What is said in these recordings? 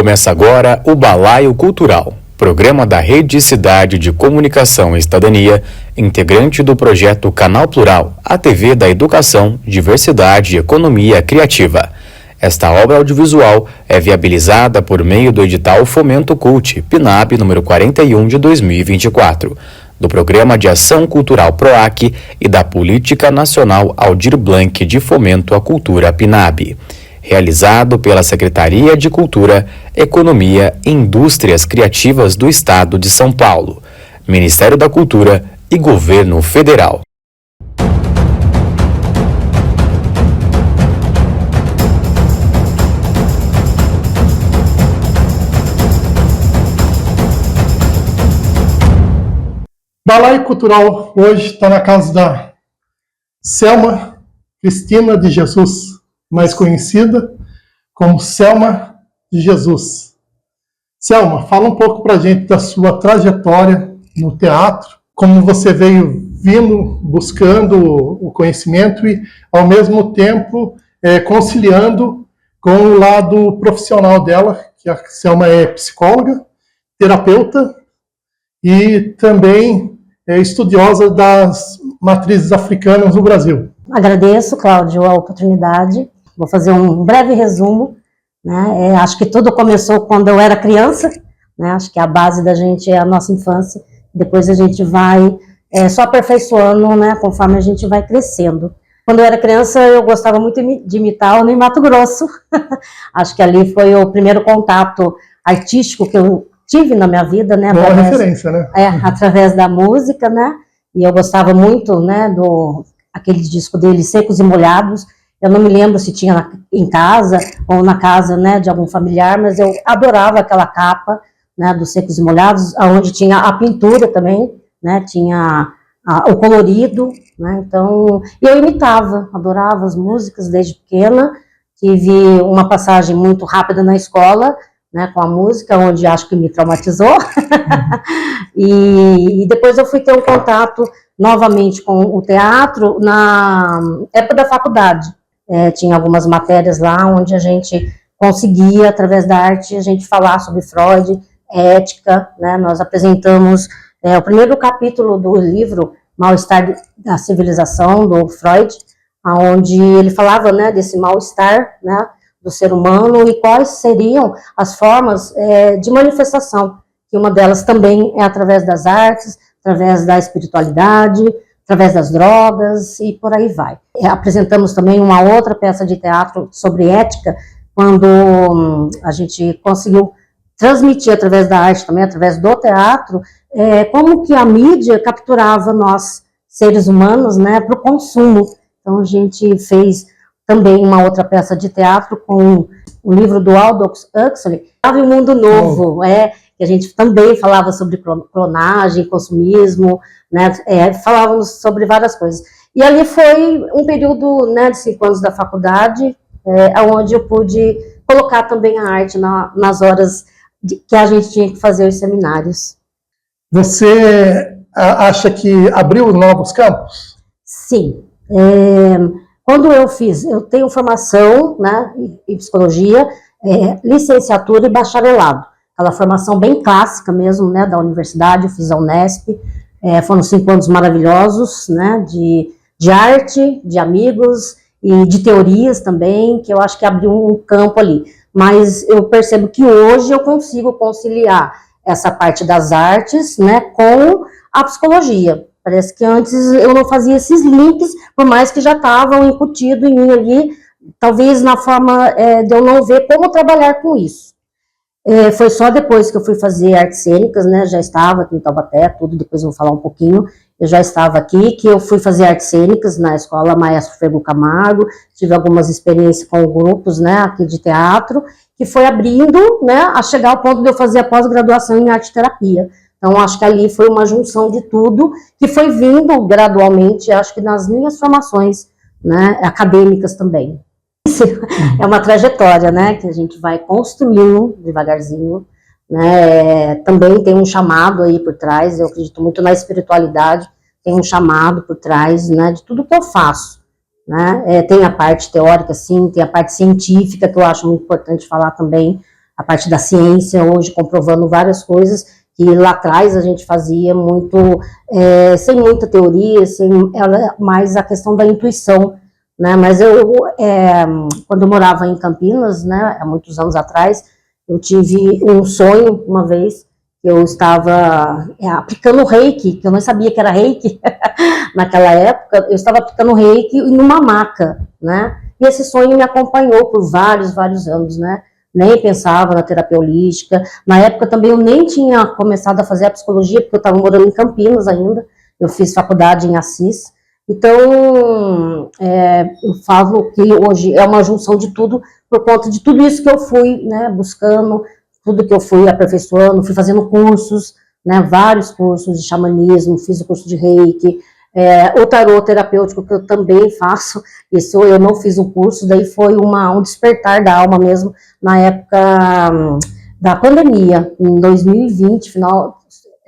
Começa agora o Balaio Cultural, programa da Rede Cidade de Comunicação e Cidadania, integrante do projeto Canal Plural, a TV da Educação, Diversidade e Economia Criativa. Esta obra audiovisual é viabilizada por meio do edital Fomento Cult, PNAB número 41 de 2024, do Programa de Ação Cultural PROAC e da Política Nacional Aldir Blanc de Fomento à Cultura PNAB. Realizado pela Secretaria de Cultura, Economia e Indústrias Criativas do Estado de São Paulo, Ministério da Cultura e Governo Federal. Balaio Cultural hoje está na casa da Selma Cristina de Jesus, mais conhecida como Selma de Jesus. Selma, fala um pouco para a gente da sua trajetória no teatro, como você veio vindo, buscando o conhecimento e, ao mesmo tempo, conciliando com o lado profissional dela, que a Selma é psicóloga, terapeuta e também é estudiosa das matrizes africanas no Brasil. Agradeço, Cláudio, a oportunidade. Vou fazer um breve resumo, né? Acho que tudo começou quando eu era criança, né? Acho que a base da gente é a nossa infância, depois a gente vai só aperfeiçoando, né? Conforme a gente vai crescendo. Quando eu era criança, eu gostava muito de imitar o Ney Matogrosso. Acho que ali foi o primeiro contato artístico que eu tive na minha vida, né? Boa referência, né? Através da música, né? E eu gostava muito, né? Aquele disco dele, Secos e Molhados. Eu não me lembro se tinha em casa ou na casa, né, de algum familiar, mas eu adorava aquela capa, né, dos Secos e Molhados, onde tinha a pintura também, né, tinha o colorido, né, então eu imitava, adorava as músicas desde pequena. Tive uma passagem muito rápida na escola, né, com a música, onde acho que me traumatizou. E depois eu fui ter um contato novamente com o teatro na época da faculdade. Tinha algumas matérias lá onde a gente conseguia, através da arte, a gente falar sobre Freud, ética, né? Nós apresentamos o primeiro capítulo do livro Mal-Estar da Civilização, do Freud, onde ele falava, né, desse mal-estar, né, do ser humano e quais seriam as formas de manifestação, que uma delas também é através das artes, através da espiritualidade, através das drogas e por aí vai. Apresentamos também uma outra peça de teatro sobre ética, quando a gente conseguiu transmitir através da arte também, através do teatro, como que a mídia capturava nós, seres humanos, né, para o consumo. Então a gente fez também uma outra peça de teatro com o livro do Aldous Huxley, Ave o Mundo Novo, que a gente também falava sobre clonagem, consumismo, né, falávamos sobre várias coisas. E ali foi um período, né, de 5 anos da faculdade, onde eu pude colocar também a arte nas horas que a gente tinha que fazer os seminários. Você acha que abriu novos campos? Sim. Quando eu tenho formação, né, em psicologia, licenciatura e bacharelado. Aquela formação bem clássica mesmo, né, da universidade, eu fiz a Unesp. Foram 5 anos maravilhosos, né, de arte, de amigos e de teorias também, que eu acho que abriu um campo ali. Mas eu percebo que hoje eu consigo conciliar essa parte das artes, né, com a psicologia. Parece que antes eu não fazia esses links, por mais que já estavam incutidos em mim ali, talvez na forma de eu não ver como trabalhar com isso. Foi só depois que eu fui fazer artes cênicas, né, já estava aqui em Taubaté, tudo, depois eu vou falar um pouquinho, eu já estava aqui, que eu fui fazer artes cênicas na escola Maestro Fergo Camargo, tive algumas experiências com grupos, né, aqui de teatro, que foi abrindo, né, a chegar ao ponto de eu fazer a pós-graduação em arte-terapia. Então, acho que ali foi uma junção de tudo, que foi vindo gradualmente, acho que nas minhas formações, né, acadêmicas também. É uma trajetória, né, que a gente vai construindo devagarzinho, né, também tem um chamado aí por trás, eu acredito muito na espiritualidade, tem um chamado por trás, né, de tudo que eu faço, né, tem a parte teórica, sim, tem a parte científica, que eu acho muito importante falar também, a parte da ciência, hoje comprovando várias coisas que lá atrás a gente fazia muito, sem muita teoria, mais a questão da intuição, né? Mas quando eu morava em Campinas, né, há muitos anos atrás, eu tive um sonho uma vez, eu estava aplicando reiki, que eu não sabia que era reiki naquela época, eu estava aplicando reiki em uma maca, né? E esse sonho me acompanhou por vários anos, né? Nem pensava na terapia holística. Na época também eu nem tinha começado a fazer a psicologia, porque eu estava morando em Campinas ainda, eu fiz faculdade em Assis. Então, eu falo que hoje é uma junção de tudo, por conta de tudo isso que eu fui, né, buscando, tudo que eu fui aperfeiçoando, fui fazendo cursos, né, vários cursos de xamanismo, fiz o curso de reiki, o tarô terapêutico que eu também faço, isso eu não fiz o curso, daí foi um despertar da alma mesmo, na época da pandemia, em 2020,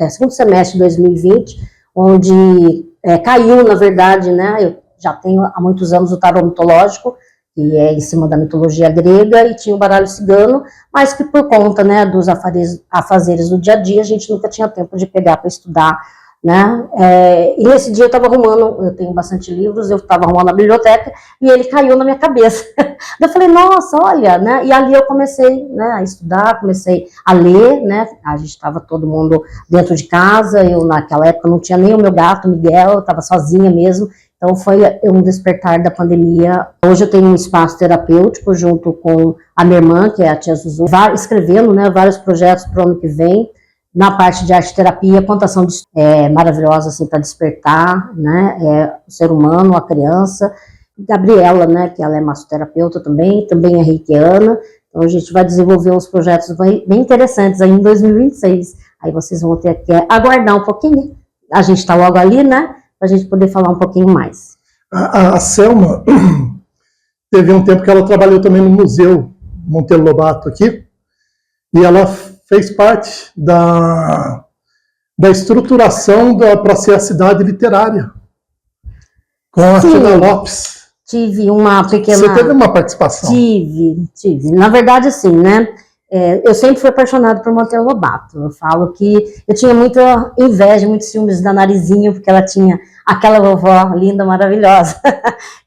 segundo semestre de 2020, onde caiu, na verdade, né, eu já tenho há muitos anos o tarô mitológico, que é em cima da mitologia grega, e tinha o baralho cigano, mas que por conta, né, dos afazeres do dia a dia, a gente nunca tinha tempo de pegar para estudar, né, e nesse dia eu estava arrumando, eu tenho bastante livros, eu estava arrumando a biblioteca, e ele caiu na minha cabeça. Eu falei, nossa, olha, né, e ali eu comecei, né, a estudar, comecei a ler, né, a gente estava todo mundo dentro de casa, eu naquela época não tinha nem o meu gato, Miguel, eu estava sozinha mesmo, então foi um despertar da pandemia. Hoje eu tenho um espaço terapêutico junto com a minha irmã, que é a tia Zuzu, escrevendo, né, vários projetos para o ano que vem, na parte de arte terapia, contação maravilhosa assim, para despertar, né, o ser humano, a criança. Gabriela, né, que ela é massoterapeuta também é reikiana, então a gente vai desenvolver uns projetos bem interessantes aí em 2026. Aí vocês vão ter que aguardar um pouquinho, a gente está logo ali, né, para a gente poder falar um pouquinho mais. A Selma teve um tempo que ela trabalhou também no Museu Monteiro Lobato aqui, e ela fez parte da estruturação para ser a cidade literária, com a Tina Lopes. Tive uma pequena... Você teve uma participação? Tive. Na verdade, assim, né, eu sempre fui apaixonada por Monteiro Lobato. Eu falo que eu tinha muita inveja, muitos ciúmes da Narizinho, porque ela tinha aquela vovó linda, maravilhosa.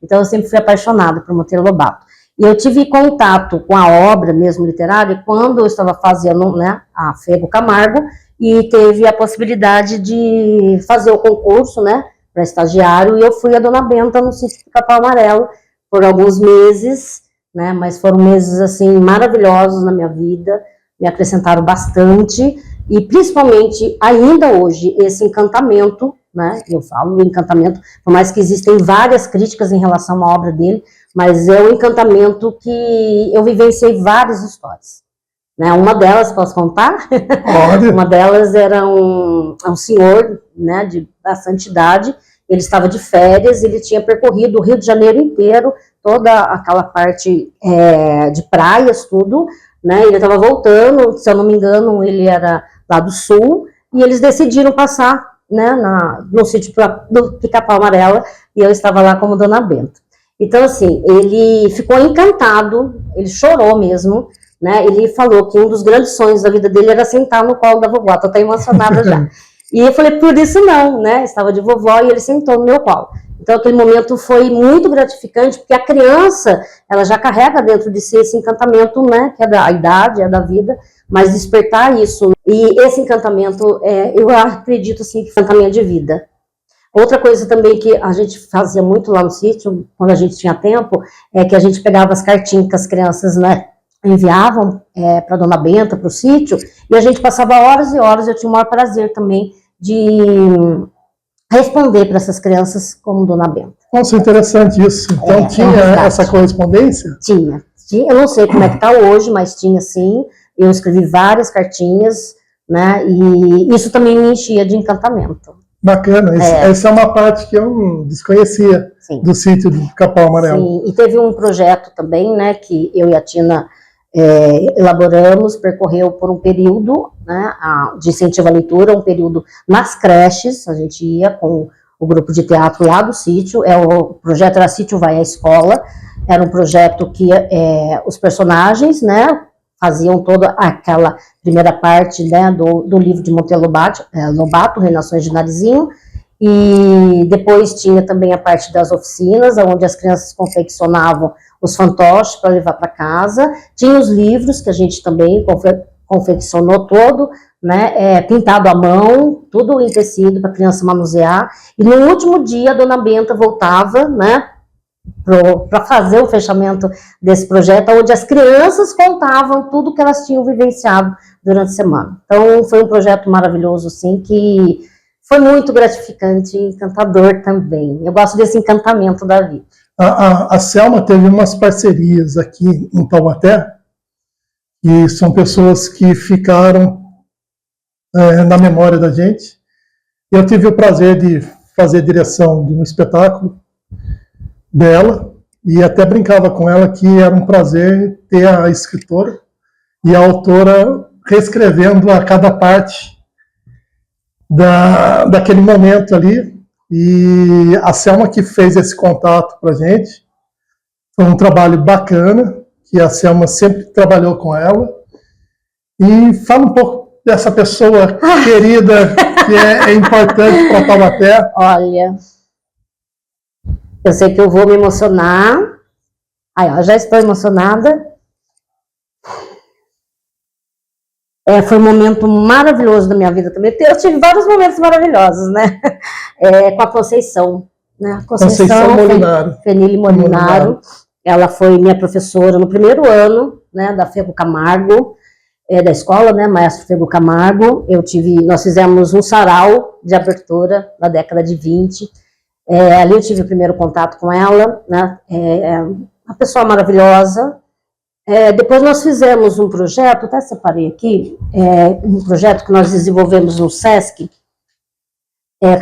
Então eu sempre fui apaixonada por Monteiro Lobato. E eu tive contato com a obra mesmo literária quando eu estava fazendo, né, a Fego Camargo, e teve a possibilidade de fazer o concurso, né, para estagiário, e eu fui a Dona Benta no sítio do Capão Amarelo por alguns meses, né, mas foram meses, assim, maravilhosos na minha vida, me acrescentaram bastante, e principalmente, ainda hoje, esse encantamento, né, eu falo encantamento, por mais que existem várias críticas em relação à obra dele, mas é um encantamento que eu vivenciei várias histórias. Né? Uma delas, posso contar? Uma delas era um senhor, né, de bastante idade, ele estava de férias, ele tinha percorrido o Rio de Janeiro inteiro, toda aquela parte de praias, tudo, né, ele estava voltando, se eu não me engano, ele era lá do sul, e eles decidiram passar, né, no sítio do Pica-Pau Amarelo, e eu estava lá como Dona Benta. Então, assim, ele ficou encantado, ele chorou mesmo, né, ele falou que um dos grandes sonhos da vida dele era sentar no colo da vovó, tô até emocionada já. E eu falei, por isso não, né, estava de vovó e ele sentou no meu colo. Então, aquele momento foi muito gratificante, porque a criança, ela já carrega dentro de si esse encantamento, né, que é da idade, é da vida, mas despertar isso, e esse encantamento, eu acredito, assim, que é encantamento de vida. Outra coisa também que a gente fazia muito lá no sítio, quando a gente tinha tempo, é que a gente pegava as cartinhas que as crianças, né, enviavam para a Dona Benta, para o sítio, e a gente passava horas e horas, eu tinha o maior prazer também de responder para essas crianças como Dona Benta. Nossa, interessante isso. Então tinha essa correspondência? Tinha. Eu não sei como é que está hoje, mas tinha sim. Eu escrevi várias cartinhas, né, e isso também me enchia de encantamento. Bacana, essa é uma parte que eu desconhecia. Sim. Do sítio do Capão Amarelo. Sim, e teve um projeto também, né, que eu e a Tina elaboramos, percorreu por um período, né, de incentivo à leitura, um período nas creches, a gente ia com o grupo de teatro lá do sítio, o projeto era Sítio Vai à Escola, era um projeto que os personagens, né, faziam toda aquela primeira parte, né, do livro de Monteiro Lobato, Reinações de Narizinho, e depois tinha também a parte das oficinas, onde as crianças confeccionavam os fantoches para levar para casa, tinha os livros que a gente também confeccionou todo, né, pintado à mão, tudo em tecido para a criança manusear, e no último dia a dona Benta voltava, né, para fazer o fechamento desse projeto, onde as crianças contavam tudo que elas tinham vivenciado durante a semana. Então, foi um projeto maravilhoso, assim, que foi muito gratificante e encantador também. Eu gosto desse encantamento da vida. A Selma teve umas parcerias aqui em Taubaté, e são pessoas que ficaram na memória da gente. Eu tive o prazer de fazer direção de um espetáculo dela, e até brincava com ela que era um prazer ter a escritora e a autora reescrevendo a cada parte daquele momento ali. E a Selma que fez esse contato para a gente, foi um trabalho bacana, que a Selma sempre trabalhou com ela. E fala um pouco dessa pessoa querida, que é importante para Taubaté. Olha, eu sei que eu vou me emocionar. Aí, ó, já estou emocionada. Foi um momento maravilhoso da minha vida também. Eu tive vários momentos maravilhosos, né? Com a Conceição. Né? Conceição Molinaro. Fenile Molinaro. Ela foi minha professora no primeiro ano, né, da Fego Camargo, da escola, né, Maestro Fego Camargo. Nós fizemos um sarau de abertura na década de 20. Ali eu tive o primeiro contato com ela, né? Uma pessoa maravilhosa. Depois nós fizemos um projeto, até separei aqui, um projeto que nós desenvolvemos no SESC,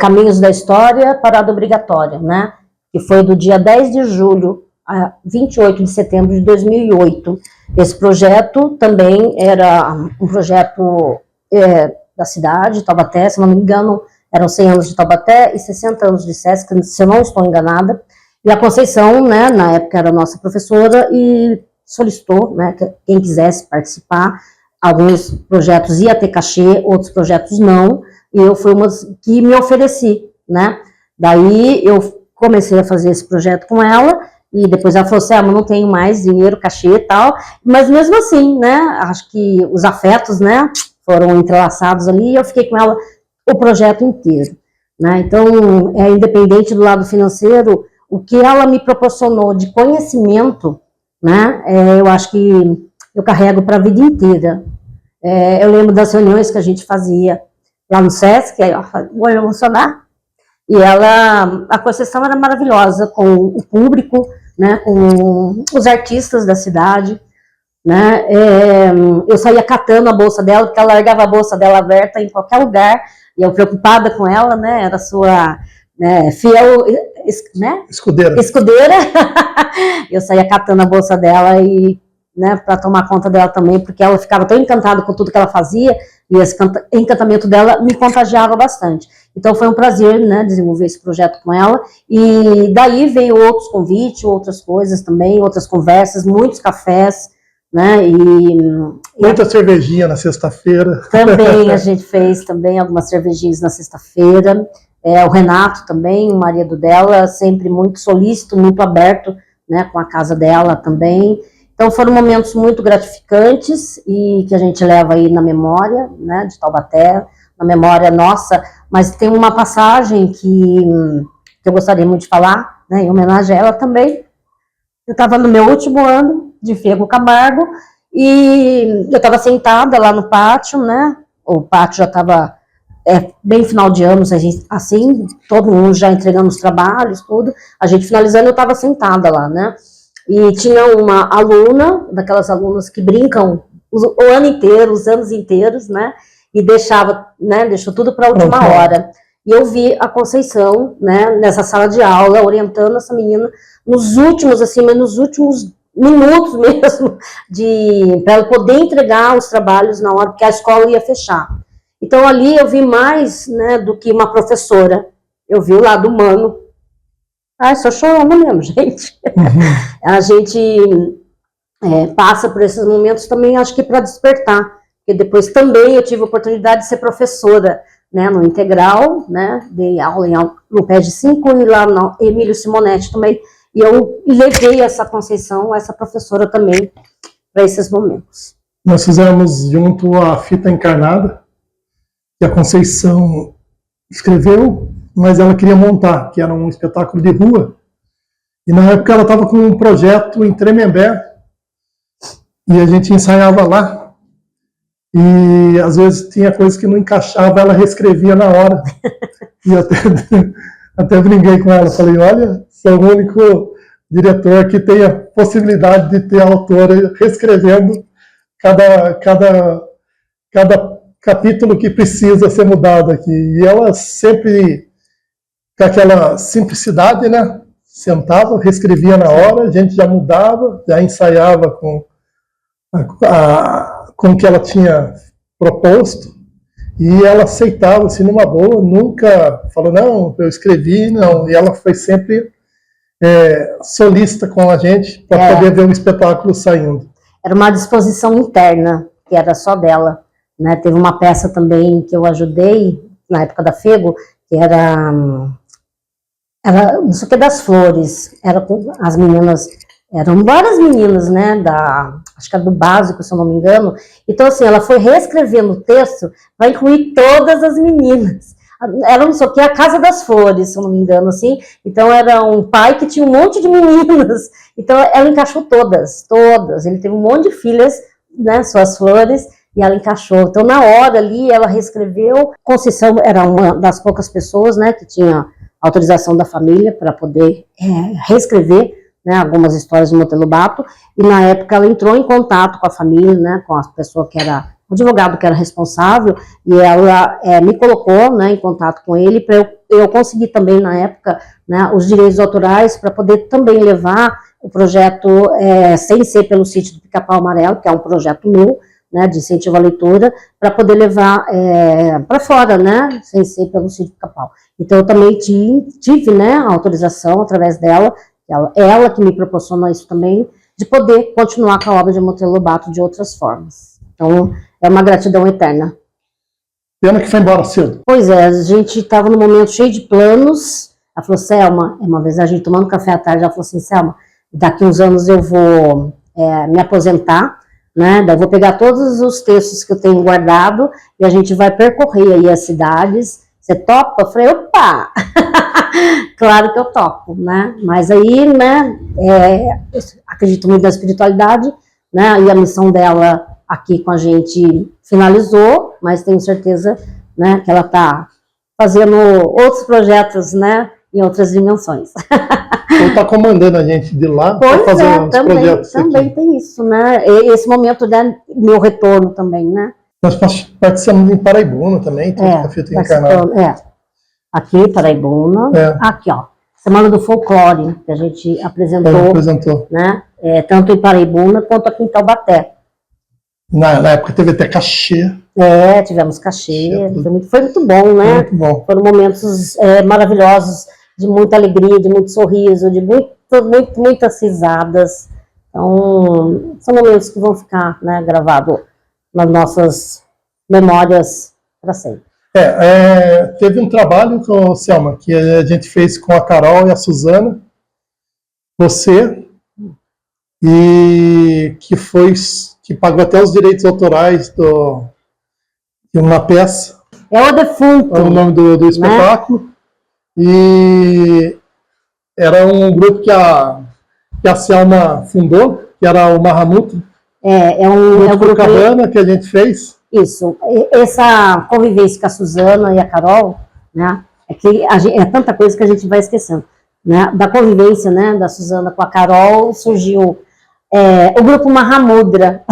Caminhos da História, Parada Obrigatória, né? Que foi do dia 10 de julho a 28 de setembro de 2008. Esse projeto também era um projeto da cidade, de Taubaté, se não me engano, eram 100 anos de Taubaté e 60 anos de SESC, se eu não estou enganada. E a Conceição, né, na época era nossa professora e solicitou, né, que quem quisesse participar. Alguns projetos ia ter cachê, outros projetos não, e eu fui uma que me ofereci, né. Daí eu comecei a fazer esse projeto com ela, e depois ela falou assim, não tenho mais dinheiro, cachê e tal, mas mesmo assim, né, acho que os afetos, né, foram entrelaçados ali, e eu fiquei com ela o projeto inteiro, né. Então, independente do lado financeiro, o que ela me proporcionou de conhecimento, né, eu acho que eu carrego para a vida inteira. Eu lembro das reuniões que a gente fazia lá no SESC, aí, ó, vou emocionar, e a Conceição era maravilhosa com o público, né, com os artistas da cidade, né. Eu saía catando a bolsa dela, porque ela largava a bolsa dela aberta em qualquer lugar, e eu preocupada com ela, né, era sua fiel, né, escudeira. Eu saía catando a bolsa dela e, né, para tomar conta dela também, porque ela ficava tão encantada com tudo que ela fazia, e esse encantamento dela me contagiava bastante. Então foi um prazer, né, desenvolver esse projeto com ela, e daí veio outros convites, outras coisas também, outras conversas, muitos cafés, né, muita cervejinha na sexta-feira. Também a gente fez também algumas cervejinhas na sexta-feira. O Renato também, o marido dela, sempre muito solícito, muito aberto, né, com a casa dela também. Então foram momentos muito gratificantes e que a gente leva aí na memória, né, de Taubaté, na memória nossa. Mas tem uma passagem que eu gostaria muito de falar, né, em homenagem a ela também. Eu estava no meu último ano de Fego Camargo e eu estava sentada lá no pátio, né, o pátio já estava bem final de ano, assim, todo mundo já entregando os trabalhos, tudo, a gente finalizando, eu estava sentada lá, né, e tinha uma aluna, daquelas alunas que brincam o ano inteiro, os anos inteiros, né, e deixou tudo para a última hora. E eu vi a Conceição, né, nessa sala de aula, orientando essa menina nos últimos, assim, mas nos últimos minutos mesmo, para ela poder entregar os trabalhos na hora, porque a escola ia fechar. Então, ali eu vi mais, né, do que uma professora. Eu vi o lado humano. Ai, só chorando mesmo, gente. A passa por esses momentos também, acho que para despertar, porque depois também eu tive a oportunidade de ser professora, né, no Integral, né, dei aula no PED 5 e lá no Emílio Simonetti também, e eu levei essa Conceição, essa professora também, para esses momentos. Nós fizemos junto a Fita Encarnada, que a Conceição escreveu, mas ela queria montar, que era um espetáculo de rua, e na época ela estava com um projeto em Tremembé, e a gente ensaiava lá, e às vezes tinha coisa que não encaixava, ela reescrevia na hora. E eu até brinquei com ela, falei, olha, sou o único diretor que tem a possibilidade de ter a autora reescrevendo cada capítulo que precisa ser mudado aqui. E ela sempre, com aquela simplicidade, né? Sentava, reescrevia na hora, a gente já mudava, já ensaiava com o que ela tinha proposto, e ela aceitava, assim, numa boa, nunca falou, não, eu escrevi, não, e ela foi sempre solista com a gente, para poder ver o espetáculo saindo. Era uma disposição interna, que era só dela, né? Teve uma peça também que eu ajudei, na época da Fego, que era não sei o que, das flores, era com as meninas, eram várias meninas, né, acho que era do básico, se eu não me engano. Então, assim, ela foi reescrevendo o texto para incluir todas as meninas. Era não sei o que, a Casa das Flores, se eu não me engano, assim. Então, era um pai que tinha um monte de meninas. Então, ela encaixou todas. Ele teve um monte de filhas, né, suas flores, e ela encaixou. Então, na hora ali, ela reescreveu. Conceição era uma das poucas pessoas, né, que tinha autorização da família para poder reescrever, né, algumas histórias do Monteiro Lobato, e na época ela entrou em contato com a família, né, com a pessoa que era, o advogado que era responsável, e ela me colocou, né, em contato com ele, para eu conseguir também, na época, né, os direitos autorais, para poder também levar o projeto, sem ser pelo Sítio do Pica-Pau Amarelo, que é um projeto meu, né, de incentivo à leitura, para poder levar para fora, né, sem ser pelo Sítio do Pica-Pau. Então eu também tive, né, a autorização através dela, ela que me proporcionou isso também, de poder continuar com a obra de Monteiro Lobato de outras formas. Então, é uma gratidão eterna. Pena que foi embora cedo. Pois é, a gente estava num momento cheio de planos. Ela falou, Selma, uma vez a gente tomando café à tarde, ela falou assim, Selma, daqui uns anos eu vou me aposentar, né? Daí eu vou pegar todos os textos que eu tenho guardado e a gente vai percorrer aí as cidades. Você topa? Eu falei, opa! Claro que eu topo, né? Mas aí, né, acredito muito na espiritualidade, né? E a missão dela aqui com a gente finalizou, mas tenho certeza, né, que ela está fazendo outros projetos, né, em outras dimensões. Ou está comandando a gente de lá para fazer os projetos também aqui. Tem isso, né? Esse momento, né, meu retorno também, né? Nós participamos em Paraibuna também, a Fita Encarnada. Aqui, Paraibuna, aqui, ó, Semana do Folclore, que a gente apresentou. Né? Tanto em Paraibuna quanto aqui em Taubaté. Na época teve até cachê. Tivemos cachê, foi muito bom, né? Muito bom. Foram momentos maravilhosos, de muita alegria, de muito sorriso, de muitas risadas. Então, são momentos que vão ficar, né, gravados nas nossas memórias para sempre. Teve um trabalho, Selma, que a gente fez com a Carol e a Suzana, você, e que pagou até os direitos autorais de uma peça. É o Defunto. É o nome do espetáculo. Né? E era um grupo que a Selma fundou, que era o Mahamutra. É um grupo Cabana que a gente fez. Isso. Essa convivência com a Suzana e a Carol, né, que é tanta coisa que a gente vai esquecendo. Né? Da convivência, né, da Suzana com a Carol, surgiu o grupo Mahamudra.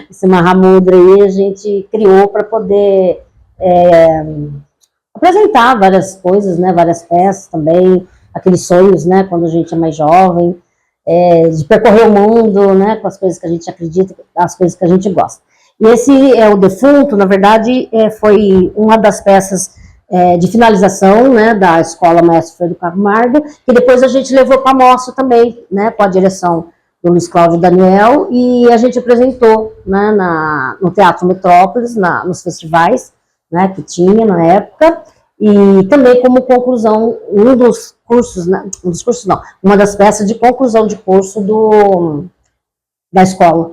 Esse Mahamudra aí a gente criou para poder apresentar várias coisas, né, várias peças também, aqueles sonhos, né, quando a gente é mais jovem, de percorrer o mundo, né, com as coisas que a gente acredita, as coisas que a gente gosta. E esse O Defunto, na verdade, foi uma das peças de finalização, né, da Escola Maestro Fredo Camargo, que depois a gente levou para a mostra também, né, com a direção do Luiz Cláudio Daniel, e a gente apresentou, né, no Teatro Metrópolis, nos festivais, né, que tinha na época, e também como conclusão, um dos cursos não, uma das peças de conclusão de curso da escola.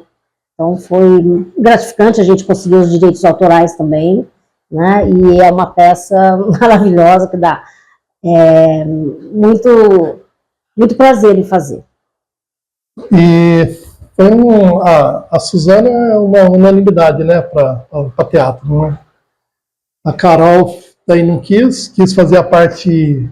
Então foi gratificante, a gente conseguiu os direitos autorais também, né, e é uma peça maravilhosa que dá muito, muito prazer em fazer. E foi a Suzana é uma unanimidade, né, para teatro, né? A Carol daí não quis fazer a parte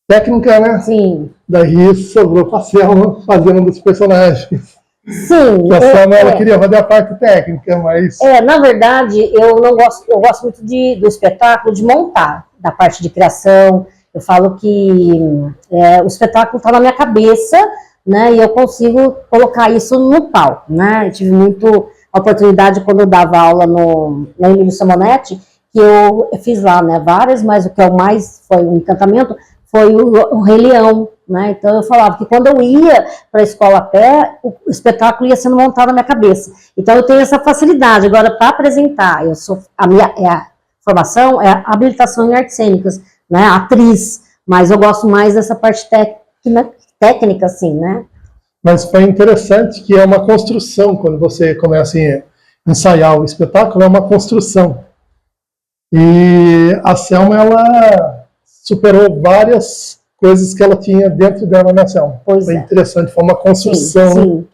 técnica, né? Sim. Daí sobrou para a Selma fazendo um dos personagens. Sim. A Selma ela queria fazer a parte técnica, mas... na verdade, eu gosto muito do espetáculo, de montar, da parte de criação. Eu falo que o espetáculo está na minha cabeça, né, e eu consigo colocar isso no palco, né? Eu tive muito a oportunidade quando eu dava aula na Emílio Simonetti, que eu fiz lá, né, várias, mas o que eu mais foi um encantamento foi o Rei Leão, né? Então eu falava que quando eu ia para a escola a pé, o espetáculo ia sendo montado na minha cabeça. Então eu tenho essa facilidade. Agora, para apresentar, a minha formação é habilitação em artes cênicas, né, atriz, mas eu gosto mais dessa parte técnica, assim, né? Mas foi interessante que é uma construção, quando você começa a ensaiar o espetáculo, é uma construção. E a Selma, ela superou várias coisas que ela tinha dentro dela, né, Selma? Foi interessante, foi uma construção. Sim, sim.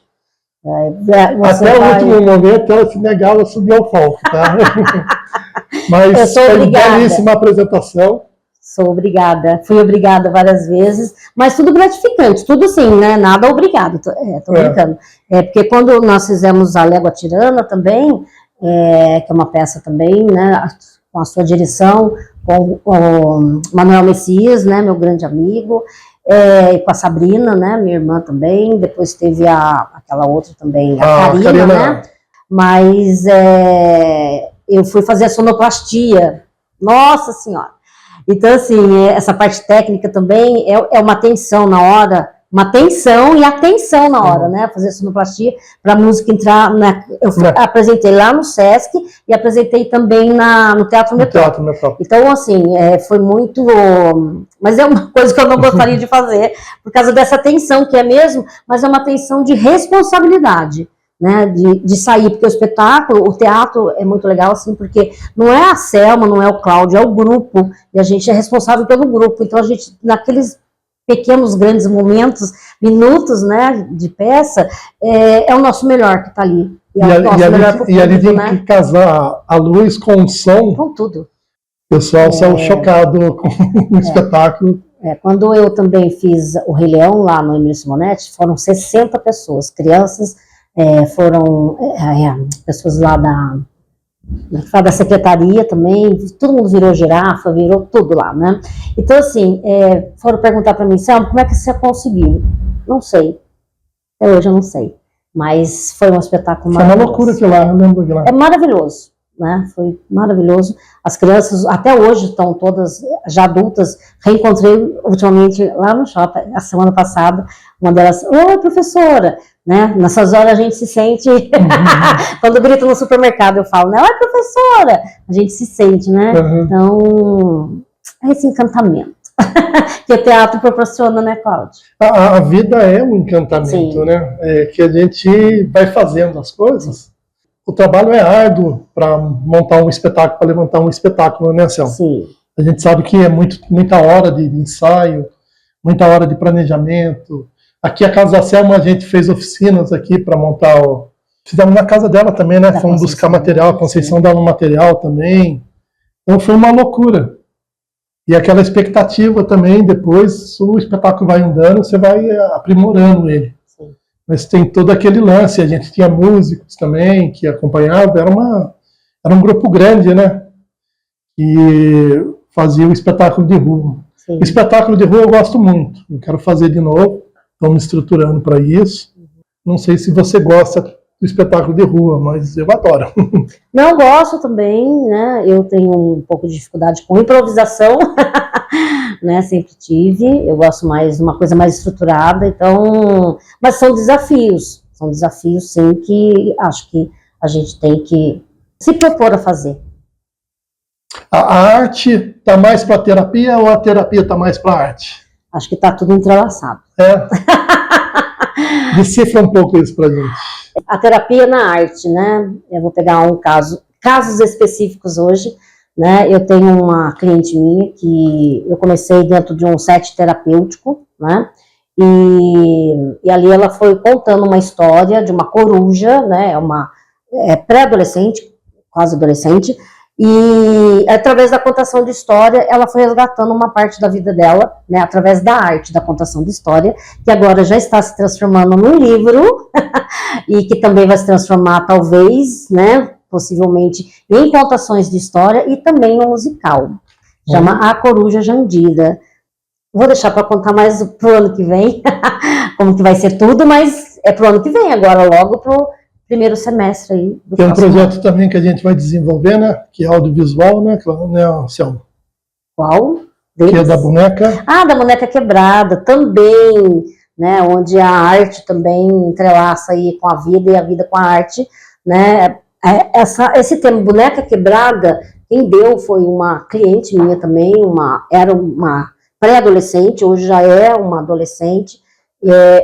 Até o último momento ela se negava a subir ao palco, tá? Mas foi belíssima a apresentação. Sou obrigada, fui obrigada várias vezes, mas tudo gratificante, tudo sim, né? Nada obrigado, tô brincando. Porque quando nós fizemos a Légua Tirana também, que é uma peça também, né, com a sua direção, com o Manuel Messias, né, meu grande amigo, e com a Sabrina, né, minha irmã também, depois teve aquela outra também, a Karina, né? Mas eu fui fazer a sonoplastia, nossa senhora! Então, assim, essa parte técnica também é uma tensão na hora, uma tensão e atenção na hora, né? Fazer sonoplastia para a música entrar. Eu apresentei lá no Sesc e apresentei também no Teatro Metrópolis. Então, assim, foi muito. Mas é uma coisa que eu não gostaria de fazer, por causa dessa tensão que é mesmo, mas é uma tensão de responsabilidade. Né, de sair, porque o teatro é muito legal, assim, porque não é a Selma, não é o Cláudio, é o grupo, e a gente é responsável pelo grupo, então a gente, naqueles pequenos, grandes momentos, minutos, né, de peça, é o nosso melhor que está ali. E ali tem que casar a luz com o som. Com tudo. O pessoal saiu chocado com o espetáculo. Quando eu também fiz o Rei Leão lá no Emílio Simonetti, foram 60 pessoas, crianças, foram pessoas lá da secretaria também, todo mundo virou girafa, virou tudo lá, né? Então, assim, foram perguntar para mim, Selma, como é que você conseguiu? Não sei, até hoje eu não sei, mas foi um espetáculo maravilhoso. Foi uma loucura aquilo lá, eu lembro de lá. É maravilhoso, né? Foi maravilhoso. As crianças até hoje estão todas já adultas. Reencontrei ultimamente lá no shopping, a semana passada, uma delas, oi, professora, né? Nessas horas a gente se sente, quando grito no supermercado eu falo, né? Oi, professora! A gente se sente, né? Então, é esse encantamento que o teatro proporciona, né, Cláudio? A vida é um encantamento, sim, né? Que a gente vai fazendo as coisas. O trabalho é árduo para montar um espetáculo, para levantar um espetáculo, né, Selma? Sim. A gente sabe que é muita hora de ensaio, muita hora de planejamento. Aqui a casa da Selma, a gente fez oficinas aqui para montar fizemos na casa dela também, né? Fomos buscar material, a Conceição dava material também. Então foi uma loucura. E aquela expectativa também, depois o espetáculo vai andando, você vai aprimorando ele. Sim. Mas tem todo aquele lance, a gente tinha músicos também que acompanhavam, era um grupo grande, né? E fazia o espetáculo de rua. Sim. O espetáculo de rua eu gosto muito, eu quero fazer de novo. Estamos estruturando para isso. Não sei se você gosta do espetáculo de rua, mas eu adoro. Não, gosto também, né? Eu tenho um pouco de dificuldade com improvisação, né? Sempre tive. Eu gosto mais de uma coisa mais estruturada, então, mas são desafios sim que acho que a gente tem que se propor a fazer. A arte está mais para terapia ou a terapia está mais para arte? Acho que está tudo entrelaçado. Decifra um pouco isso para gente. A terapia na arte, né? Eu vou pegar casos específicos hoje, né? Eu tenho uma cliente minha que eu comecei dentro de um set terapêutico, né? E ali ela foi contando uma história de uma coruja, né? Pré-adolescente, quase adolescente, e através da contação de história, ela foi resgatando uma parte da vida dela, né, através da arte da contação de história, que agora já está se transformando num livro, e que também vai se transformar, talvez, né, possivelmente, em contações de história e também no musical. Chama A Coruja Jandira. Vou deixar para contar mais pro ano que vem, como que vai ser tudo, mas é pro ano que vem, agora logo pro primeiro semestre aí. Tem um projeto também que a gente vai desenvolver, né? Que é audiovisual, né, Selma? Qual? Que é da boneca. Ah, da boneca quebrada, também, né? Onde a arte também entrelaça aí com a vida e a vida com a arte, né? Esse termo boneca quebrada, quem deu foi uma cliente minha também, era uma pré-adolescente, hoje já é uma adolescente.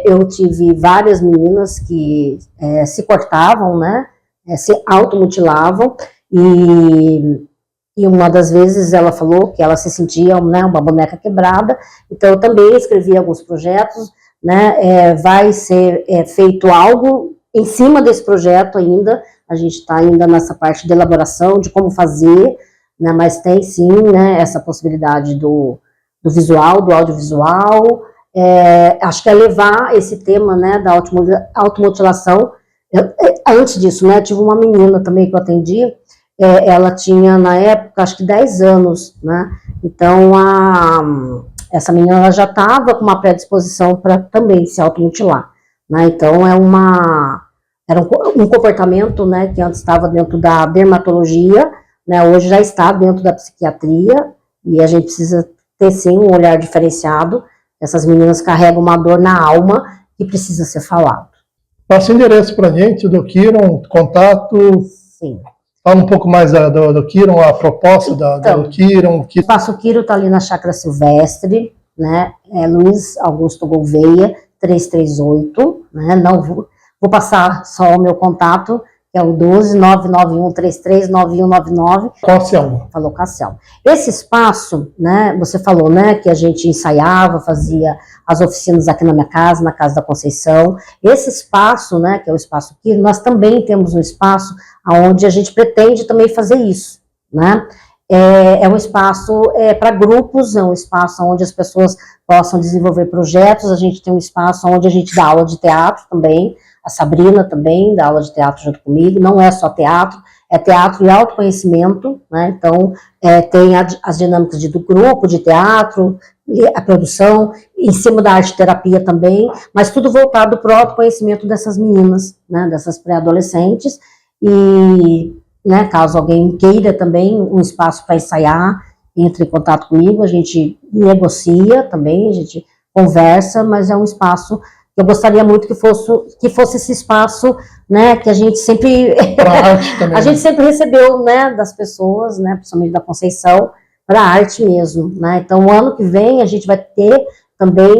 Eu tive várias meninas que se cortavam, né, se automutilavam, e uma das vezes ela falou que ela se sentia, né, uma boneca quebrada, então eu também escrevi alguns projetos, né, vai ser feito algo em cima desse projeto ainda, a gente está ainda nessa parte de elaboração, de como fazer, né, mas tem sim, né, essa possibilidade do visual, do audiovisual. Acho que é levar esse tema, né, da automutilação. Antes disso, né, tive uma menina também que eu atendi, ela tinha na época acho que 10 anos, né, então essa menina ela já estava com uma predisposição para também se automutilar, né, então era um comportamento, né, que antes estava dentro da dermatologia, né, hoje já está dentro da psiquiatria, e a gente precisa ter sim um olhar diferenciado. Essas meninas carregam uma dor na alma que precisa ser falado. Passa o endereço para a gente, do Kiron, contato. Sim. Fala um pouco mais do Kiron, a proposta do Kiron. O Espaço Kiron está ali na Chácara Silvestre, né? Luiz Augusto Gouveia, 338. Né? Não vou passar só o meu contato, que é o 12991339199. Com a Selma. Falou com a Selma. Esse espaço, né, você falou, né, que a gente ensaiava, fazia as oficinas aqui na minha casa, na Casa da Conceição. Esse espaço, né, que é o Espaço Kiron, nós também temos um espaço onde a gente pretende também fazer isso, né. É um espaço para grupos, é um espaço onde as pessoas possam desenvolver projetos. A gente tem um espaço onde a gente dá aula de teatro também. A Sabrina também dá aula de teatro junto comigo, não é só teatro, é teatro e autoconhecimento, né? Então tem as dinâmicas do grupo de teatro, a produção, em cima da arte-terapia também, mas tudo voltado para o autoconhecimento dessas meninas, né? Dessas pré-adolescentes, e né, caso alguém queira também um espaço para ensaiar, entre em contato comigo, a gente negocia também, a gente conversa, mas é um espaço. Eu gostaria muito que fosse esse espaço, né, que a gente sempre também, a gente sempre recebeu, né, das pessoas, né, principalmente da Conceição, para a arte mesmo, né. Então, o ano que vem a gente vai ter também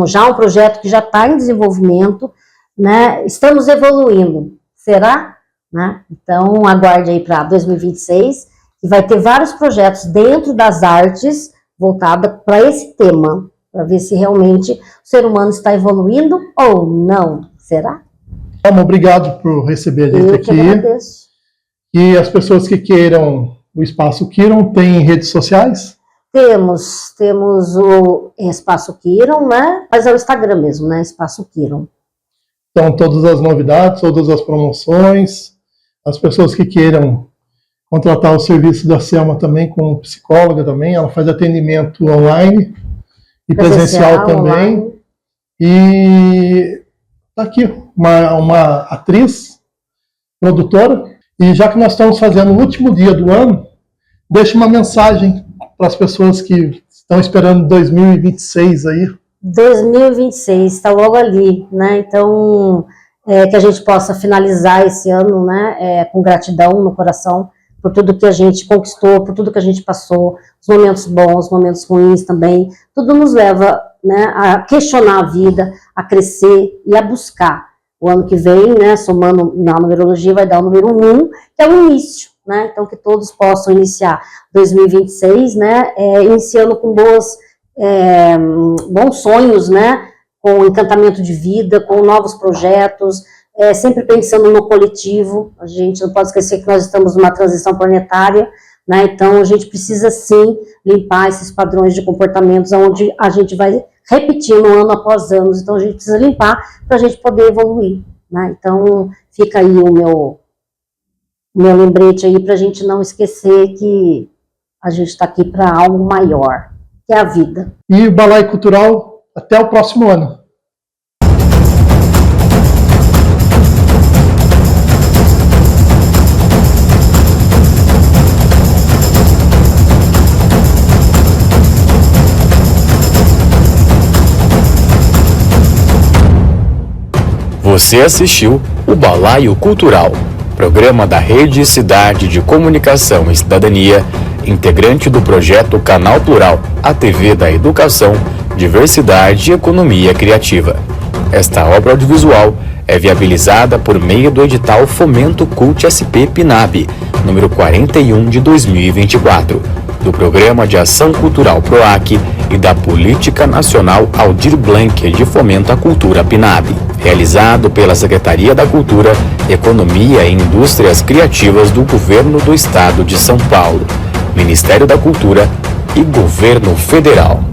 já um projeto que já está em desenvolvimento, né. Estamos evoluindo, será? Né? Então, aguarde aí para 2026, que vai ter vários projetos dentro das artes voltada para esse tema, para ver se realmente o ser humano está evoluindo ou não. Será? Obrigado por receber a gente aqui. Eu que agradeço. E as pessoas que queiram o Espaço Kiron, tem redes sociais? Temos o Espaço Kiron, né? Mas é o Instagram mesmo, né? Espaço Kiron. Então, todas as novidades, todas as promoções, as pessoas que queiram contratar o serviço da Selma também, como psicóloga também, ela faz atendimento online e presencial também. Online. E tá aqui uma atriz, produtora, e já que nós estamos fazendo o último dia do ano, deixe uma mensagem para as pessoas que estão esperando 2026 aí? 2026, está logo ali, né? Então, que a gente possa finalizar esse ano, né, com gratidão no coração por tudo que a gente conquistou, por tudo que a gente passou, os momentos bons, os momentos ruins também. Tudo nos leva, né, a questionar a vida, a crescer e a buscar. O ano que vem, né, somando na numerologia, vai dar o número 1, que é o início, né? Então, que todos possam iniciar 2026, né, iniciando com bons sonhos, né, com encantamento de vida, com novos projetos, sempre pensando no coletivo. A gente não pode esquecer que nós estamos numa transição planetária, né? Então a gente precisa sim limpar esses padrões de comportamentos onde a gente vai repetindo ano após ano. Então a gente precisa limpar para a gente poder evoluir, né? Então fica aí o meu lembrete aí para a gente não esquecer que a gente está aqui para algo maior, que é a vida. E o Balaio Cultural, até o próximo ano. Você assistiu o Balaio Cultural, programa da Rede Cidade de Comunicação e Cidadania, integrante do projeto Canal Plural, a TV da Educação, Diversidade e Economia Criativa. Esta obra audiovisual é viabilizada por meio do edital Fomento Cult SP PNAB, número 41 de 2024, do Programa de Ação Cultural PROAC e da Política Nacional Aldir Blanc de Fomento à Cultura PNAB, realizado pela Secretaria da Cultura, Economia e Indústrias Criativas do Governo do Estado de São Paulo, Ministério da Cultura e Governo Federal.